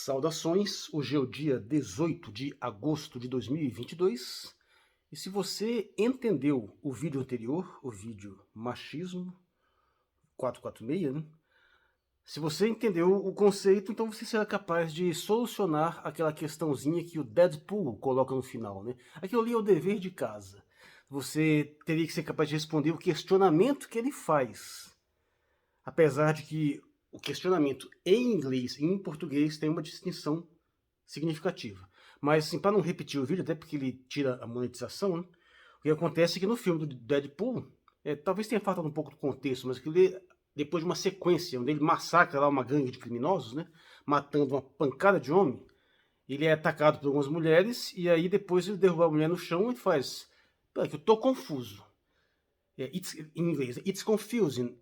Saudações, hoje é o dia 18 de agosto de 2022 e se você entendeu o vídeo anterior, o vídeo Machismo 446, né? Se você entendeu o conceito, então você será capaz de solucionar aquela questãozinha que o Deadpool coloca no final, né? Aquilo ali é o dever de casa. Você teria que ser capaz de responder o questionamento que ele faz. Apesar de que o questionamento em inglês e em português tem uma distinção significativa. Mas, assim, para não repetir o vídeo, até porque ele tira a monetização, né? O que acontece é que no filme do Deadpool, talvez tenha faltado um pouco do contexto, mas que ele, depois de uma sequência onde ele massacra lá uma gangue de criminosos, né? Matando uma pancada de homem, ele é atacado por algumas mulheres, e aí depois ele derruba a mulher no chão e faz: peraí, que eu tô confuso. Em inglês, it's confusing.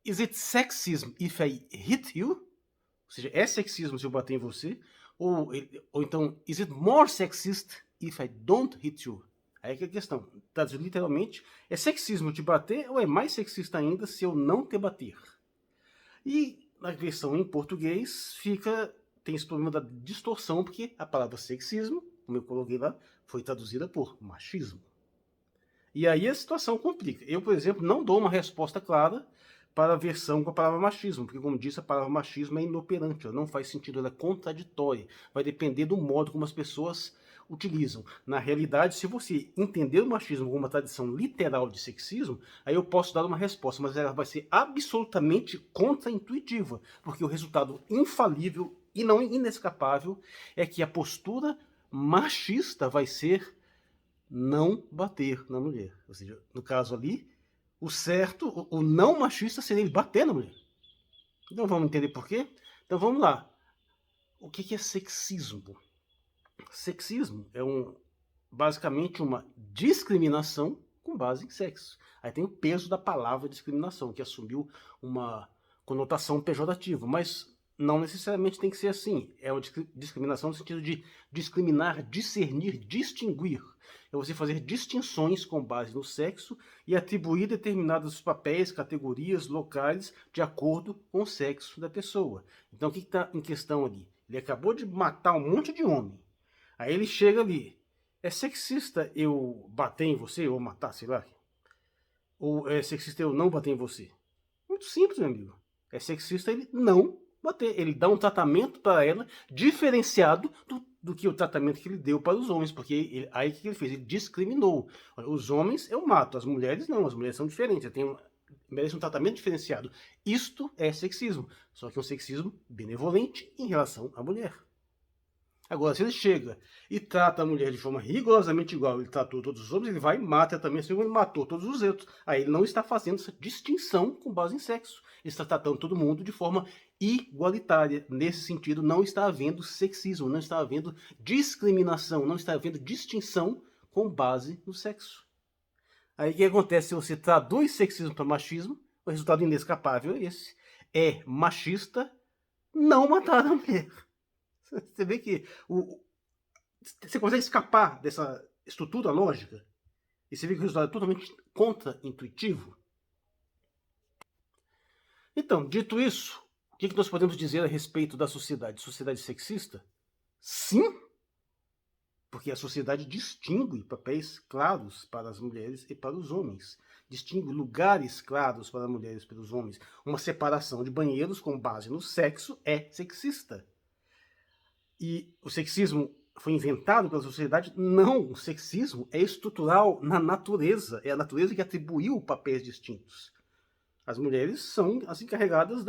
Is it sexism if I hit you? Ou seja, é sexismo se eu bater em você? Ou então, is it more sexist if I don't hit you? Aí que é a questão. Traduzido literalmente, é sexismo te bater ou é mais sexista ainda se eu não te bater? E na versão em português tem esse problema da distorção, porque a palavra sexismo, como eu coloquei lá, foi traduzida por machismo. E aí a situação complica. Eu, por exemplo, não dou uma resposta clara para a versão com a palavra machismo, porque, como disse, a palavra machismo é inoperante, ela não faz sentido, ela é contraditória, vai depender do modo como as pessoas utilizam. Na realidade, se você entender o machismo como uma tradição literal de sexismo, aí eu posso dar uma resposta, mas ela vai ser absolutamente contraintuitiva, porque o resultado infalível e não inescapável é que a postura machista vai ser não bater na mulher. Ou seja, no caso ali, o certo, o não machista seria ele bater na mulher. Então vamos entender por quê? Então vamos lá. O que é sexismo? Sexismo é basicamente uma discriminação com base em sexo. Aí tem o peso da palavra discriminação, que assumiu uma conotação pejorativa, mas não necessariamente tem que ser assim. É uma discriminação no sentido de discriminar, discernir, distinguir. É você fazer distinções com base no sexo e atribuir determinados papéis, categorias, locais de acordo com o sexo da pessoa. Então o que está em questão ali? Ele acabou de matar um monte de homem. Aí ele chega ali. É sexista eu bater em você ou matar, sei lá? Ou é sexista eu não bater em você? Muito simples, meu amigo. É sexista ele não bater. Ele dá um tratamento para ela diferenciado do que o tratamento que ele deu para os homens. Porque aí o que ele fez? Ele discriminou. Os homens eu mato, as mulheres não. As mulheres são diferentes. Merecem um tratamento diferenciado. Isto é sexismo. Só que é um sexismo benevolente em relação à mulher. Agora, se ele chega e trata a mulher de forma rigorosamente igual, ele tratou todos os homens, ele vai e mata também, assim como ele matou todos os outros. Aí ele não está fazendo essa distinção com base em sexo. Ele está tratando todo mundo de forma igualitária. Nesse sentido, não está havendo sexismo, não está havendo discriminação, não está havendo distinção com base no sexo. Aí o que acontece se você traduz sexismo para machismo? O resultado inescapável é esse. É machista não matar a mulher. Você vê que você consegue escapar dessa estrutura lógica e você vê que o resultado é totalmente contra-intuitivo. Então, dito isso, o que nós podemos dizer a respeito da sociedade? Sociedade sexista? Sim, porque a sociedade distingue papéis claros para as mulheres e para os homens. Distingue lugares claros para as mulheres e para os homens. Uma separação de banheiros com base no sexo é sexista. E o sexismo foi inventado pela sociedade? Não, o sexismo é estrutural na natureza. É a natureza que atribuiu papéis distintos. As mulheres são as encarregadas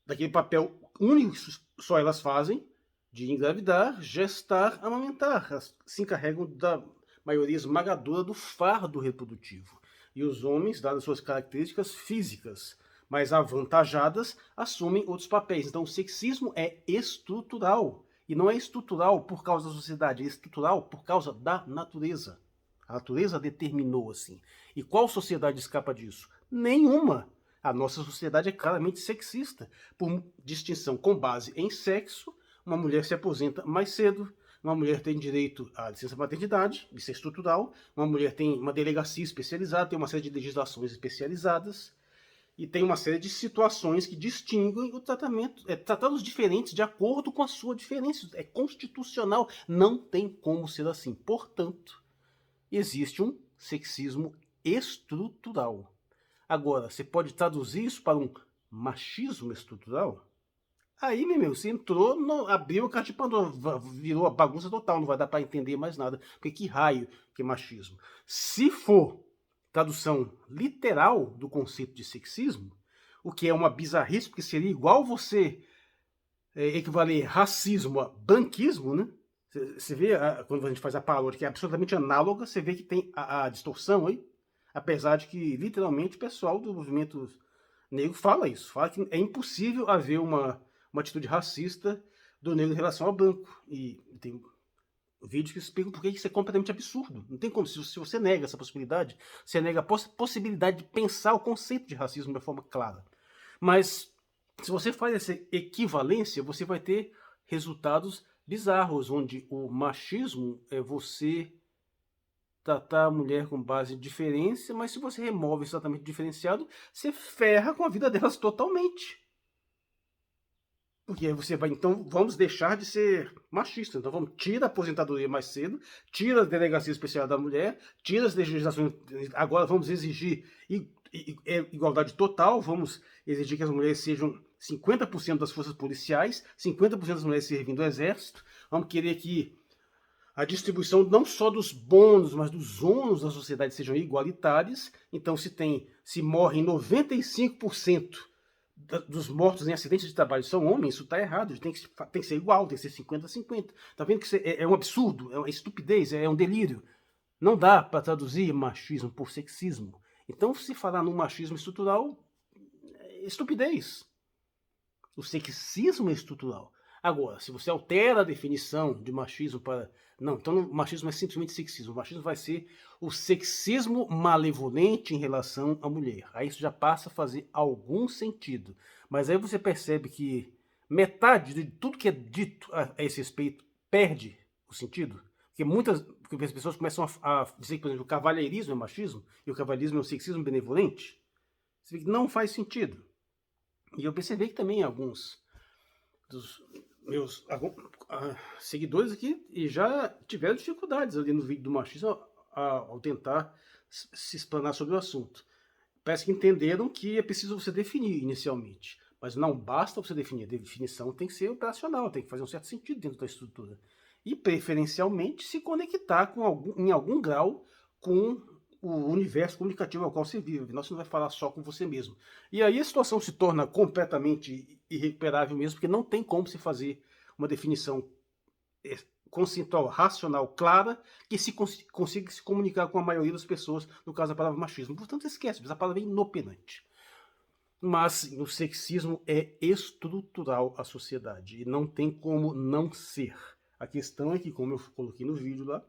daquele papel único que só elas fazem, de engravidar, gestar, amamentar. Elas se encarregam da maioria esmagadora do fardo reprodutivo. E os homens, dadas suas características físicas mais avantajadas, assumem outros papéis. Então o sexismo é estrutural. E não é estrutural por causa da sociedade, é estrutural por causa da natureza. A natureza determinou assim. E qual sociedade escapa disso? Nenhuma. A nossa sociedade é claramente sexista. Por distinção com base em sexo, uma mulher se aposenta mais cedo, uma mulher tem direito à licença maternidade, isso é estrutural, uma mulher tem uma delegacia especializada, tem uma série de legislações especializadas. E tem uma série de situações que distinguem o tratamento, tratados diferentes de acordo com a sua diferença. É constitucional, não tem como ser assim. Portanto, existe um sexismo estrutural. Agora, você pode traduzir isso para um machismo estrutural? Aí, meu, você entrou, abriu a caixa de Pandora, virou a bagunça total, não vai dar para entender mais nada. Porque que raio que é machismo? Se for tradução literal do conceito de sexismo, o que é uma bizarrice, porque seria igual você equivaler racismo a branquismo, né? Você vê, quando a gente faz a paródia, que é absolutamente análoga, você vê que tem a distorção aí, apesar de que, literalmente, o pessoal do movimento negro fala isso, fala que é impossível haver uma atitude racista do negro em relação ao branco. E tem vídeos que explicam por que isso é completamente absurdo. Não tem como, se você nega essa possibilidade, você nega a possibilidade de pensar o conceito de racismo de uma forma clara. Mas se você faz essa equivalência, você vai ter resultados bizarros, onde o machismo é você tratar a mulher com base em diferença, mas se você remove esse tratamento diferenciado, você ferra com a vida delas totalmente. Porque aí você vai, então, vamos deixar de ser machistas. Então, vamos tirar a aposentadoria mais cedo, tira a delegacia especial da mulher, tira as legislações. Agora vamos exigir igualdade total, vamos exigir que as mulheres sejam 50% das forças policiais, 50% das mulheres servindo o exército. Vamos querer que a distribuição não só dos bônus, mas dos ônus da sociedade sejam igualitárias. Então, se morrem 95% dos mortos em acidentes de trabalho são homens, isso está errado, tem que ser igual, tem que ser 50-50. Está vendo que é um absurdo, é uma estupidez, é um delírio. Não dá para traduzir machismo por sexismo. Então, se falar no machismo estrutural, é estupidez. O sexismo é estrutural. Agora, se você altera a definição de machismo para... Não, então o machismo é simplesmente sexismo. O machismo vai ser o sexismo malevolente em relação à mulher. Aí isso já passa a fazer algum sentido. Mas aí você percebe que metade de tudo que é dito a esse respeito perde o sentido. Porque as pessoas começam a dizer que, por exemplo, o cavalheirismo é machismo e o cavalheirismo é um sexismo benevolente. Você vê que não faz sentido. E eu percebi que também alguns dos meus seguidores aqui e já tiveram dificuldades ali no vídeo do machismo ao tentar se explanar sobre o assunto. Parece que entenderam que é preciso você definir inicialmente, mas não basta você definir. A definição tem que ser operacional, tem que fazer um certo sentido dentro da estrutura. E preferencialmente se conectar em algum grau com o universo comunicativo ao qual você vive. Senão você não vai falar só com você mesmo. E aí a situação se torna completamente irrecuperável mesmo, porque não tem como se fazer uma definição conceitual, racional, clara, que consiga se comunicar com a maioria das pessoas, no caso da palavra machismo. Portanto, esquece, a palavra é inoperante. Mas o sexismo é estrutural à sociedade e não tem como não ser. A questão é que, como eu coloquei no vídeo lá,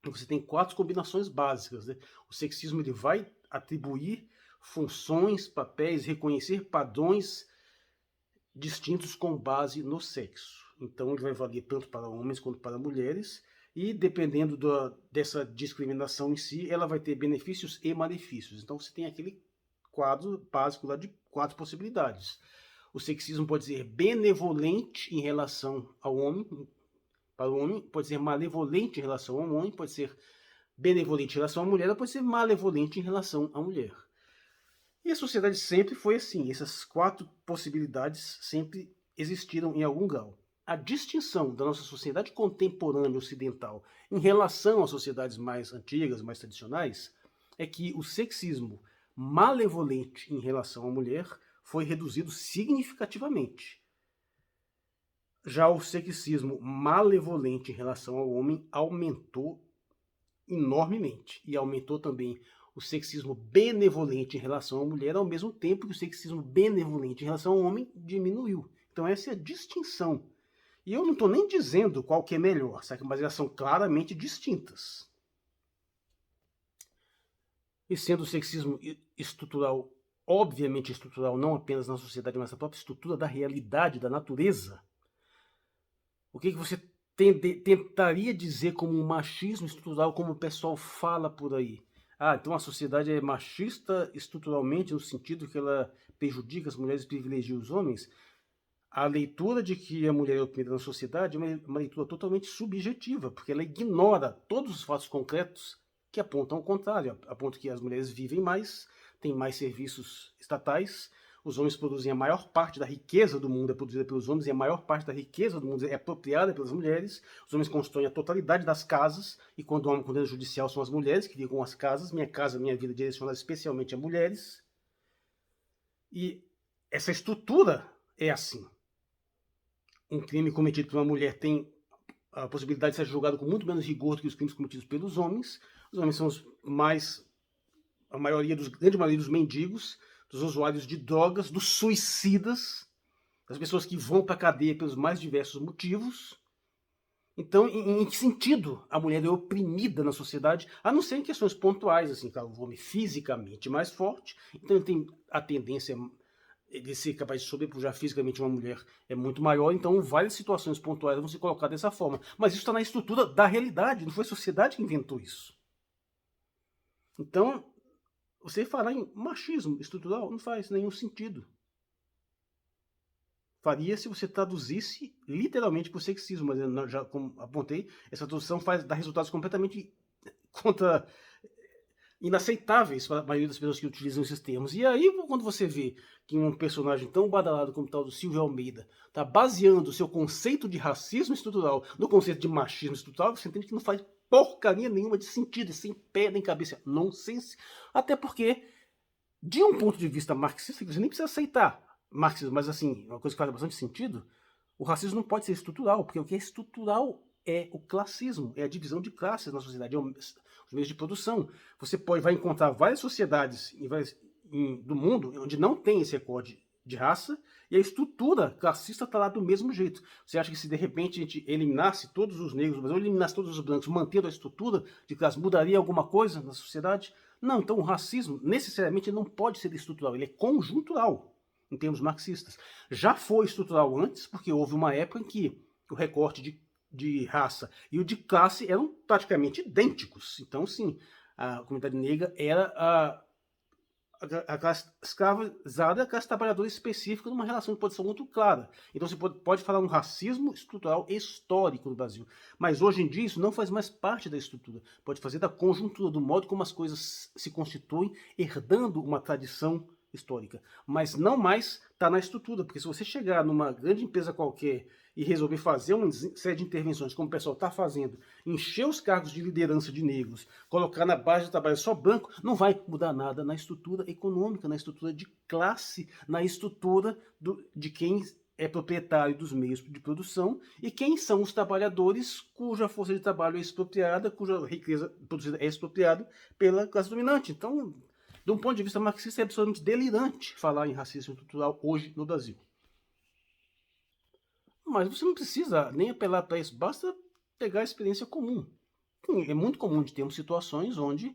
você tem 4 combinações básicas. Né? O sexismo ele vai atribuir funções, papéis, reconhecer padrões distintos com base no sexo. Então ele vai valer tanto para homens quanto para mulheres e dependendo dessa discriminação em si, ela vai ter benefícios e malefícios. Então você tem aquele quadro básico lá de 4 possibilidades. O sexismo pode ser benevolente em relação ao homem, para o homem, pode ser malevolente em relação ao homem, pode ser benevolente em relação à mulher, ou pode ser malevolente em relação à mulher. E a sociedade sempre foi assim, essas 4 possibilidades sempre existiram em algum grau. A distinção da nossa sociedade contemporânea ocidental em relação às sociedades mais antigas, mais tradicionais, é que o sexismo malevolente em relação à mulher foi reduzido significativamente. Já o sexismo malevolente em relação ao homem aumentou enormemente. E aumentou também o sexismo benevolente em relação à mulher, ao mesmo tempo que o sexismo benevolente em relação ao homem diminuiu. Então essa é a distinção. E eu não estou nem dizendo qual que é melhor, sabe? Mas elas são claramente distintas. E sendo o sexismo estrutural, obviamente estrutural, não apenas na sociedade, mas na própria estrutura da realidade, da natureza, o que você tentaria dizer como um machismo estrutural, como o pessoal fala por aí? Ah, então a sociedade é machista estruturalmente, no sentido que ela prejudica as mulheres e privilegia os homens. A leitura de que a mulher é oprimida na sociedade é uma leitura totalmente subjetiva, porque ela ignora todos os fatos concretos que apontam ao contrário, apontam que as mulheres vivem mais, têm mais serviços estatais, os homens produzem a maior parte da riqueza do mundo é produzida pelos homens e a maior parte da riqueza do mundo é apropriada pelas mulheres. Os homens constroem a totalidade das casas e quando há uma condena judicial são as mulheres que ligam as casas. Minha Casa Minha Vida direcionada especialmente a mulheres. E essa estrutura é assim. Um crime cometido por uma mulher tem a possibilidade de ser julgado com muito menos rigor do que os crimes cometidos pelos homens. Os homens são os mais, grande maioria dos mendigos, dos usuários de drogas, dos suicidas, das pessoas que vão para a cadeia pelos mais diversos motivos. Então, em que sentido a mulher é oprimida na sociedade, a não ser em questões pontuais, assim, claro, o homem fisicamente mais forte, então ele tem a tendência de ser capaz de sobrepujar fisicamente uma mulher é muito maior, então várias situações pontuais vão se colocar dessa forma. Mas isso está na estrutura da realidade, não foi a sociedade que inventou isso. Então, você falar em machismo estrutural não faz nenhum sentido. Faria se você traduzisse literalmente por sexismo, mas eu já como apontei, essa tradução dá resultados completamente contra inaceitáveis para a maioria das pessoas que utilizam esses termos. E aí, quando você vê que um personagem tão badalado como o tal do Silvio Almeida está baseando o seu conceito de racismo estrutural no conceito de machismo estrutural, você entende que não faz porcaria nenhuma de sentido, sem pé nem cabeça, nonsense. Até porque, de um ponto de vista marxista, você nem precisa aceitar marxismo, mas assim, uma coisa que faz bastante sentido, o racismo não pode ser estrutural, porque o que é estrutural é o classismo, é a divisão de classes na sociedade, os meios de produção. Você vai encontrar várias sociedades do mundo onde não tem esse recorde de raça e a estrutura classista está lá do mesmo jeito. Você acha que se de repente a gente eliminasse todos os negros, mas eliminasse todos os brancos, mantendo a estrutura de classe, mudaria alguma coisa na sociedade? Não, então o racismo necessariamente não pode ser estrutural, ele é conjuntural em termos marxistas. Já foi estrutural antes, porque houve uma época em que o recorte de raça e o de classe eram praticamente idênticos. Então, sim, a comunidade negra era a classe escravizada e a classe trabalhadora específica numa relação de posição muito clara. Então você pode falar um racismo estrutural histórico no Brasil. Mas hoje em dia isso não faz mais parte da estrutura. Pode fazer da conjuntura, do modo como as coisas se constituem, herdando uma tradição histórica. Mas não mais está na estrutura, porque se você chegar numa grande empresa qualquer e resolver fazer uma série de intervenções, como o pessoal está fazendo, encher os cargos de liderança de negros, colocar na base de trabalho só branco, não vai mudar nada na estrutura econômica, na estrutura de classe, na estrutura de quem é proprietário dos meios de produção e quem são os trabalhadores cuja força de trabalho é expropriada, cuja riqueza produzida é expropriada pela classe dominante. Então, de um ponto de vista marxista, é absolutamente delirante falar em racismo estrutural hoje no Brasil. Mas você não precisa nem apelar para isso, basta pegar a experiência comum. É muito comum de termos situações onde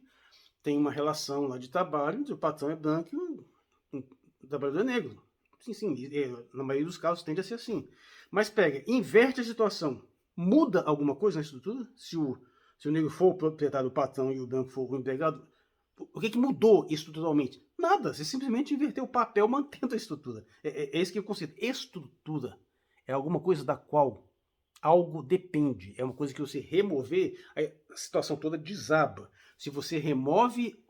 tem uma relação lá de trabalho, onde o patrão é branco e o trabalhador é negro. Sim, na maioria dos casos tende a ser assim. Mas pega, inverte a situação. Muda alguma coisa na estrutura? Se o negro for o proprietário do patrão e o branco for o empregado, o que mudou estruturalmente? Nada, você simplesmente inverteu o papel mantendo a estrutura. É esse que é o conceito. Estrutura é alguma coisa da qual algo depende. É uma coisa que você remover, a situação toda desaba. Se você remove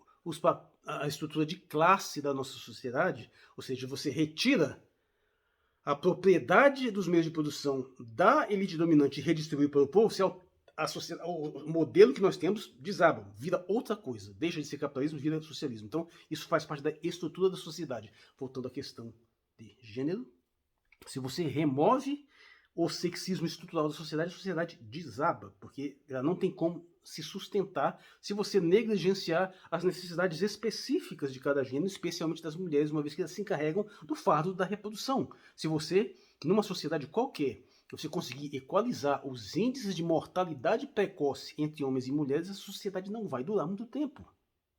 a estrutura de classe da nossa sociedade, ou seja, você retira a propriedade dos meios de produção da elite dominante e redistribui para o povo, o modelo que nós temos desaba, vira outra coisa, deixa de ser capitalismo, vira socialismo. Então, isso faz parte da estrutura da sociedade. Voltando à questão de gênero, se você remove o sexismo estrutural da sociedade, a sociedade desaba, porque ela não tem como se sustentar se você negligenciar as necessidades específicas de cada gênero, especialmente das mulheres, uma vez que elas se encarregam do fardo da reprodução. Se você, numa sociedade qualquer, você conseguir equalizar os índices de mortalidade precoce entre homens e mulheres, a sociedade não vai durar muito tempo.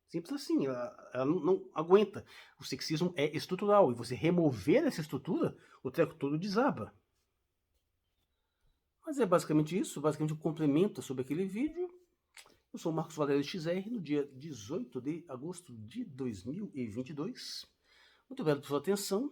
Simples assim, ela não aguenta. O sexismo é estrutural, e você remover essa estrutura, o treco todo desaba. Mas é basicamente isso, basicamente um complemento sobre aquele vídeo. Eu sou o Marcos Valério XR, no dia 18 de agosto de 2022. Muito obrigado por sua atenção